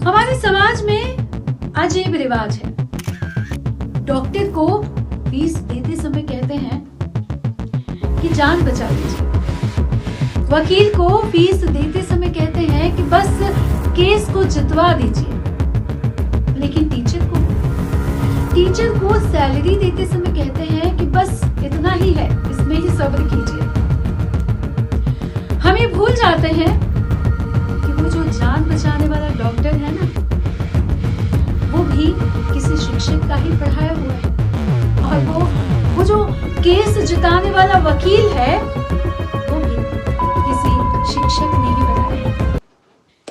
हमारे समाज में अजीब रिवाज है। डॉक्टर को फीस देते समय कहते हैं कि जान बचा लीजिए। वकील को फीस देते समय कहते हैं कि बस केस को जितवा दीजिए। लेकिन टीचर को सैलरी देते समय कहते हैं कि बस इतना ही है, इसमें ही सब्र कीजिए। हम ये भूल जाते हैं कि वो जो जान बचाने वाला डॉक्टर है ना, वो भी किसी शिक्षक का ही पढ़ाया हुआ है। और वो जो केस जिताने वाला वकील है, वो भी किसी शिक्षक ने ही बनाया है।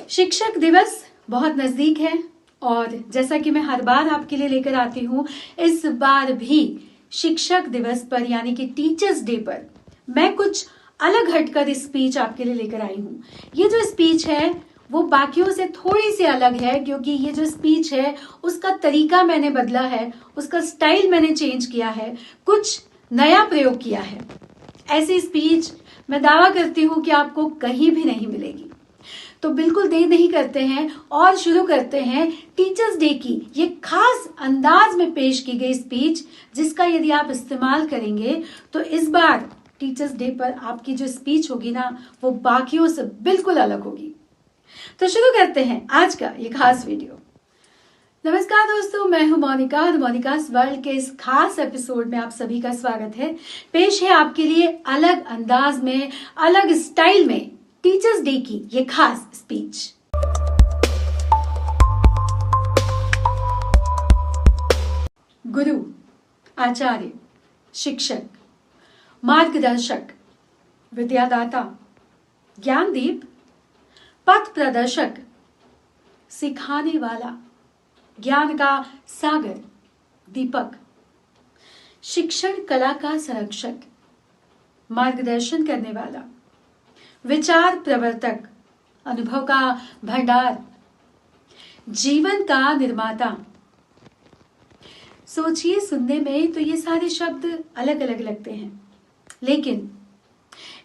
शिक्षक दिवस बहुत नजदीक है और जैसा कि मैं हर बार आपके लिए लेकर आती हूँ, इस बार भी शिक्षक दिवस पर यानी कि टीचर्स डे पर मैं कुछ अलग हटकर स्पीच आपके लिए लेकर आई हूँ। ये जो स्पीच है वो बाकियों से थोड़ी सी अलग है, क्योंकि ये जो स्पीच है उसका तरीका मैंने बदला है, उसका स्टाइल मैंने चेंज किया है, कुछ नया प्रयोग किया है। ऐसी स्पीच मैं दावा करती हूँ कि आपको कहीं भी नहीं मिलेगी। तो बिल्कुल देर नहीं करते हैं और शुरू करते हैं टीचर्स डे की ये खास अंदाज में पेश की गई स्पीच, जिसका यदि आप इस्तेमाल करेंगे तो इस बार टीचर्स डे पर आपकी जो स्पीच होगी ना, वो बाकियों से बिल्कुल अलग होगी। तो शुरू करते हैं आज का ये खास वीडियो। नमस्कार दोस्तों, मैं हूं मोनिका और मोनिकास वर्ल्ड के इस खास एपिसोड में आप सभी का स्वागत है। पेश है आपके लिए अलग अंदाज में, अलग स्टाइल में टीचर्स डे की ये खास स्पीच। गुरु, आचार्य, शिक्षक, मार्गदर्शक, विद्यादाता, ज्ञानदीप, पथ प्रदर्शक, सिखाने वाला, ज्ञान का सागर, दीपक, शिक्षण कला का संरक्षक, मार्गदर्शन करने वाला, विचार प्रवर्तक, अनुभव का भंडार, जीवन का निर्माता। सोचिए, सुनने में तो ये सारे शब्द अलग अलग लगते हैं, लेकिन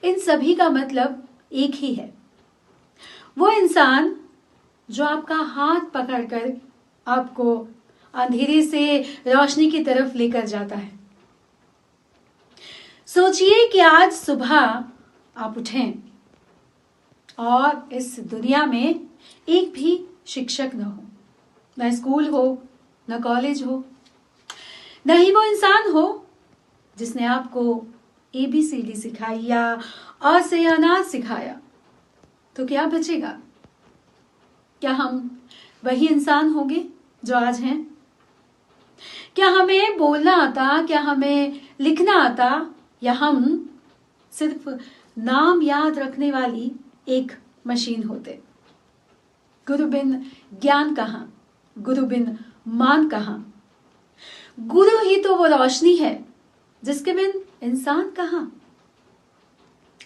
इन सभी का मतलब एक ही है। वो इंसान जो आपका हाथ पकड़कर आपको अंधेरे से रोशनी की तरफ लेकर जाता है। सोचिए कि आज सुबह आप उठें और इस दुनिया में एक भी शिक्षक न हो, न स्कूल हो, न कॉलेज हो, न ही वो इंसान हो जिसने आपको ABCD सिखाई या अ से अनाज सिखाया। तो क्या बचेगा? क्या हम वही इंसान होंगे जो आज हैं? क्या हमें बोलना आता? क्या हमें लिखना आता? या हम सिर्फ नाम याद रखने वाली एक मशीन होते? गुरु बिन ज्ञान कहाँ, गुरु बिन मान कहाँ? गुरु ही तो वो रोशनी है जिसके बिन इंसान कहाँ?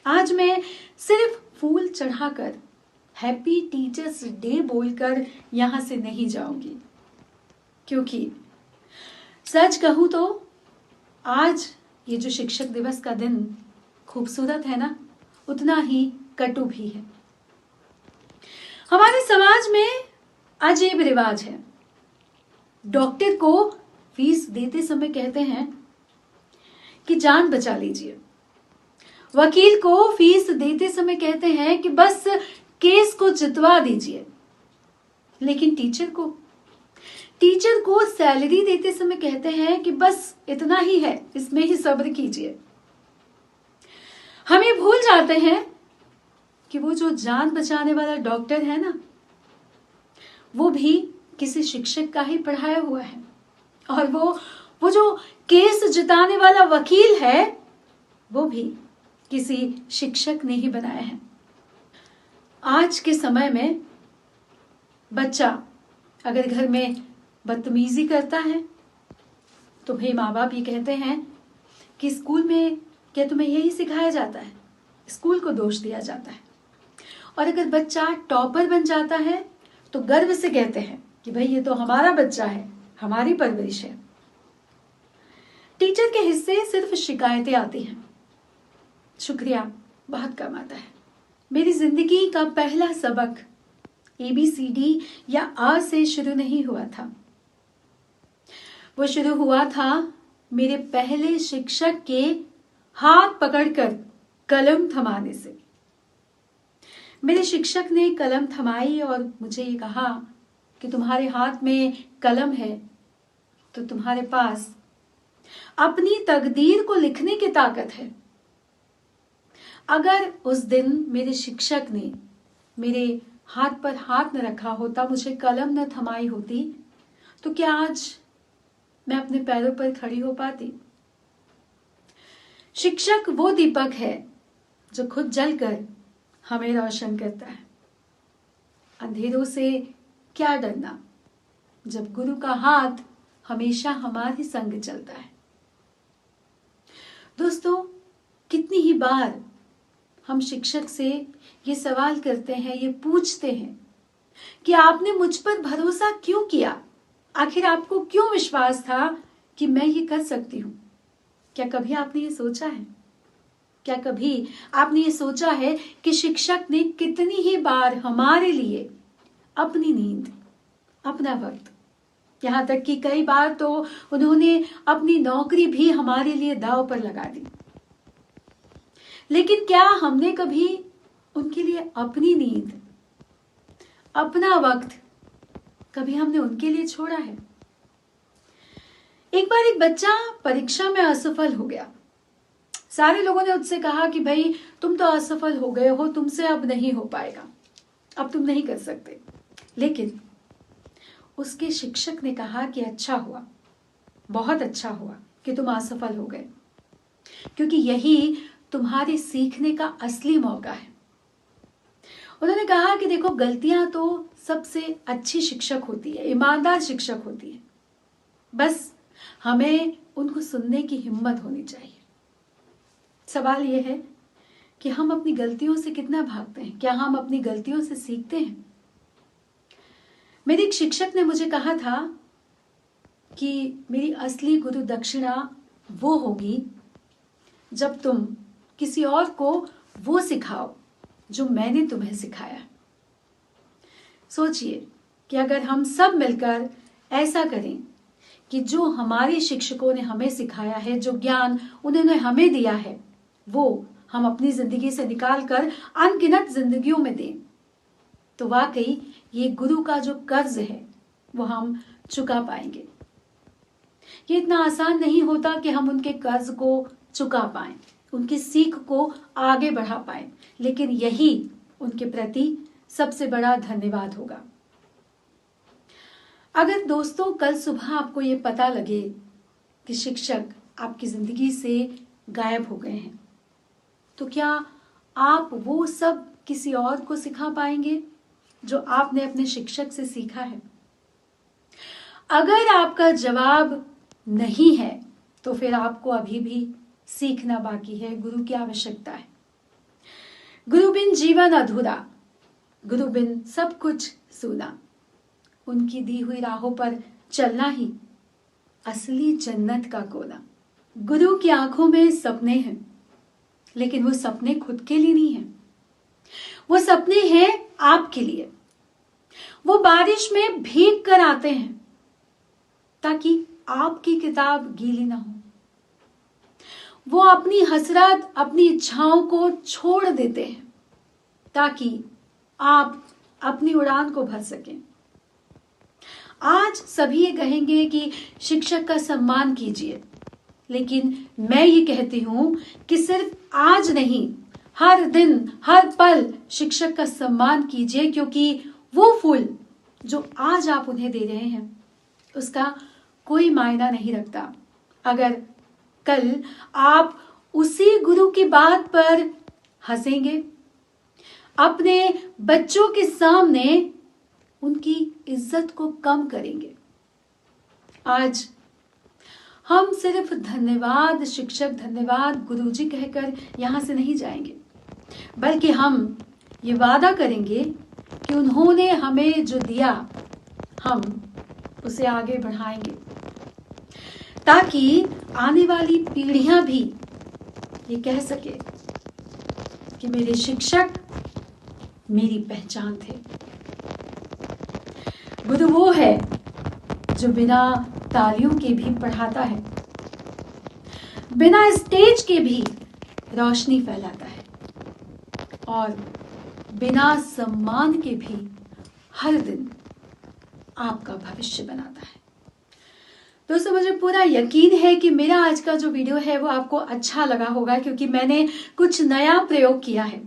आज मैं सिर्फ फूल चढ़ाकर हैप्पी टीचर्स डे बोलकर यहां से नहीं जाऊंगी, क्योंकि सच कहूं तो आज ये जो शिक्षक दिवस का दिन खूबसूरत है ना, उतना ही कटु भी है। हमारे समाज में अजीब रिवाज है। डॉक्टर को फीस देते समय कहते हैं कि जान बचा लीजिए। वकील को फीस देते समय कहते हैं कि बस केस को जितवा दीजिए। लेकिन टीचर को सैलरी देते समय कहते हैं कि बस इतना ही है, इसमें ही सब्र कीजिए। हम ये भूल जाते हैं कि वो जो जान बचाने वाला डॉक्टर है ना, वो भी किसी शिक्षक का ही पढ़ाया हुआ है। और वो जो केस जिताने वाला वकील है, वो भी किसी शिक्षक ने ही बनाया है। आज के समय में बच्चा अगर घर में बदतमीजी करता है तो भाई माँ बाप ये कहते हैं कि स्कूल में क्या तुम्हें यही सिखाया जाता है? स्कूल को दोष दिया जाता है। और अगर बच्चा टॉपर बन जाता है तो गर्व से कहते हैं कि भाई ये तो हमारा बच्चा है, हमारी परवरिश है। टीचर के हिस्से सिर्फ शिकायतें आती हैं, शुक्रिया बहुत कम आता है। मेरी जिंदगी का पहला सबक ABCD या अ से शुरू नहीं हुआ था। वो शुरू हुआ था मेरे पहले शिक्षक के हाथ पकड़कर कलम थमाने से। मेरे शिक्षक ने कलम थमाई और मुझे ये कहा कि तुम्हारे हाथ में कलम है तो तुम्हारे पास अपनी तकदीर को लिखने की ताकत है। अगर उस दिन मेरे शिक्षक ने मेरे हाथ पर हाथ न रखा होता, मुझे कलम न थमाई होती, तो क्या आज मैं अपने पैरों पर खड़ी हो पाती? शिक्षक वो दीपक है जो खुद जलकर हमें रोशन करता है। अंधेरों से क्या डरना जब गुरु का हाथ हमेशा हमारे संग चलता है। दोस्तों, कितनी ही बार हम शिक्षक से ये सवाल करते हैं, ये पूछते हैं कि आपने मुझ पर भरोसा क्यों किया? आखिर आपको क्यों विश्वास था कि मैं ये कर सकती हूं? क्या कभी आपने ये सोचा है? क्या कभी आपने ये सोचा है कि शिक्षक ने कितनी ही बार हमारे लिए अपनी नींद, अपना वक्त, यहां तक कि कई बार तो उन्होंने अपनी नौकरी भी हमारे लिए दांव पर लगा दी, लेकिन क्या हमने कभी उनके लिए अपनी नींद, अपना वक्त कभी हमने उनके लिए छोड़ा है? एक बार एक बच्चा परीक्षा में असफल हो गया। सारे लोगों ने उससे कहा कि भाई तुम तो असफल हो गए हो, तुमसे अब नहीं हो पाएगा, अब तुम नहीं कर सकते। लेकिन उसके शिक्षक ने कहा कि अच्छा हुआ, बहुत अच्छा हुआ कि तुम असफल हो गए, क्योंकि यही तुम्हारे सीखने का असली मौका है। उन्होंने कहा कि देखो, गलतियां तो सबसे अच्छी शिक्षक होती है, ईमानदार शिक्षक होती है, बस हमें उनको सुनने की हिम्मत होनी चाहिए। सवाल यह है कि हम अपनी गलतियों से कितना भागते हैं? क्या हम अपनी गलतियों से सीखते हैं? मेरे एक शिक्षक ने मुझे कहा था कि मेरी असली गुरु दक्षिणा वो होगी जब तुम किसी और को वो सिखाओ जो मैंने तुम्हें सिखाया। सोचिए कि अगर हम सब मिलकर ऐसा करें कि जो हमारे शिक्षकों ने हमें सिखाया है, जो ज्ञान उन्होंने हमें दिया है, वो हम अपनी जिंदगी से निकालकर अनगिनत जिंदगियों में दें, तो वाकई ये गुरु का जो कर्ज है वो हम चुका पाएंगे। ये इतना आसान नहीं होता कि हम उनके कर्ज को चुका पाएं, उनकी सीख को आगे बढ़ा पाएं, लेकिन यही उनके प्रति सबसे बड़ा धन्यवाद होगा। अगर दोस्तों कल सुबह आपको ये पता लगे कि शिक्षक आपकी जिंदगी से गायब हो गए हैं, तो क्या आप वो सब किसी और को सिखा पाएंगे जो आपने अपने शिक्षक से सीखा है? अगर आपका जवाब नहीं है तो फिर आपको अभी भी सीखना बाकी है, गुरु की आवश्यकता है। गुरु बिन जीवन अधूरा, गुरु बिन सब कुछ सूना। उनकी दी हुई राहों पर चलना ही असली जन्नत का कोना। गुरु की आंखों में सपने हैं, लेकिन वो सपने खुद के लिए नहीं हैं, वो सपने हैं आपके लिए। वो बारिश में भीग कर आते हैं ताकि आपकी किताब गीली ना हो। वो अपनी हसरत, अपनी इच्छाओं को छोड़ देते हैं ताकि आप अपनी उड़ान को भर सकें। आज सभी ये कहेंगे कि शिक्षक का सम्मान कीजिए, लेकिन मैं ये कहती हूं कि सिर्फ आज नहीं, हर दिन, हर पल शिक्षक का सम्मान कीजिए, क्योंकि वो फूल जो आज आप उन्हें दे रहे हैं उसका कोई मायना नहीं रखता अगर कल आप उसी गुरु की बात पर हंसेंगे, अपने बच्चों के सामने उनकी इज्जत को कम करेंगे। आज हम सिर्फ धन्यवाद शिक्षक, धन्यवाद गुरुजी कहकर यहां से नहीं जाएंगे, बल्कि हम ये वादा करेंगे कि उन्होंने हमें जो दिया हम उसे आगे बढ़ाएंगे, ताकि आने वाली पीढ़ियां भी ये कह सके कि मेरे शिक्षक मेरी पहचान थे। गुरु वो है जो बिना तालियों के भी पढ़ाता है, बिना स्टेज के भी रोशनी फैलाता है और बिना सम्मान के भी हर दिन आपका भविष्य बनाता है। दोस्तों, मुझे पूरा यकीन है कि मेरा आज का जो वीडियो है वो आपको अच्छा लगा होगा, क्योंकि मैंने कुछ नया प्रयोग किया है।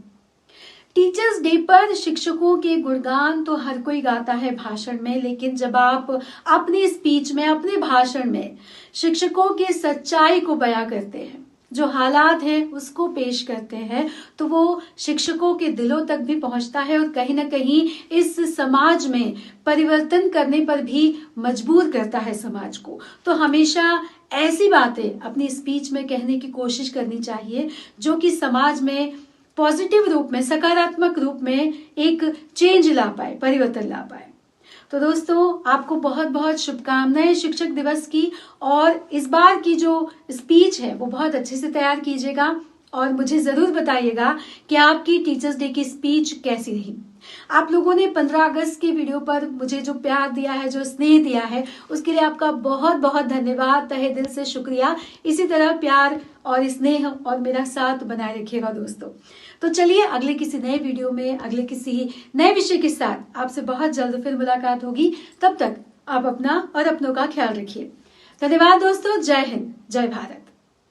टीचर्स डे पर शिक्षकों के गुणगान तो हर कोई गाता है भाषण में, लेकिन जब आप अपनी स्पीच में, अपने भाषण में शिक्षकों की सच्चाई को बयां करते हैं, जो हालात है उसको पेश करते हैं, तो वो शिक्षकों के दिलों तक भी पहुंचता है और कहीं ना कहीं इस समाज में परिवर्तन करने पर भी मजबूर करता है समाज को। तो हमेशा ऐसी बातें अपनी स्पीच में कहने की कोशिश करनी चाहिए जो कि समाज में पॉजिटिव रूप में, सकारात्मक रूप में एक चेंज ला पाए, परिवर्तन ला पाए। तो दोस्तों, आपको बहुत बहुत शुभकामनाएं शिक्षक दिवस की, और इस बार की जो स्पीच है वो बहुत अच्छे से तैयार कीजिएगा और मुझे जरूर बताइएगा कि आपकी टीचर्स डे की स्पीच कैसी रही। आप लोगों ने 15 अगस्त के वीडियो पर मुझे जो प्यार दिया है, जो स्नेह दिया है, उसके लिए आपका बहुत बहुत धन्यवाद, तहे दिल से शुक्रिया। इसी तरह प्यार और स्नेह और मेरा साथ बनाए रखिएगा दोस्तों। तो चलिए, अगले किसी नए वीडियो में, अगले किसी नए विषय के साथ आपसे बहुत जल्द फिर मुलाकात होगी। तब तक आप अपना और अपनों का ख्याल रखिए। धन्यवाद दोस्तों। जय हिंद, जय भारत।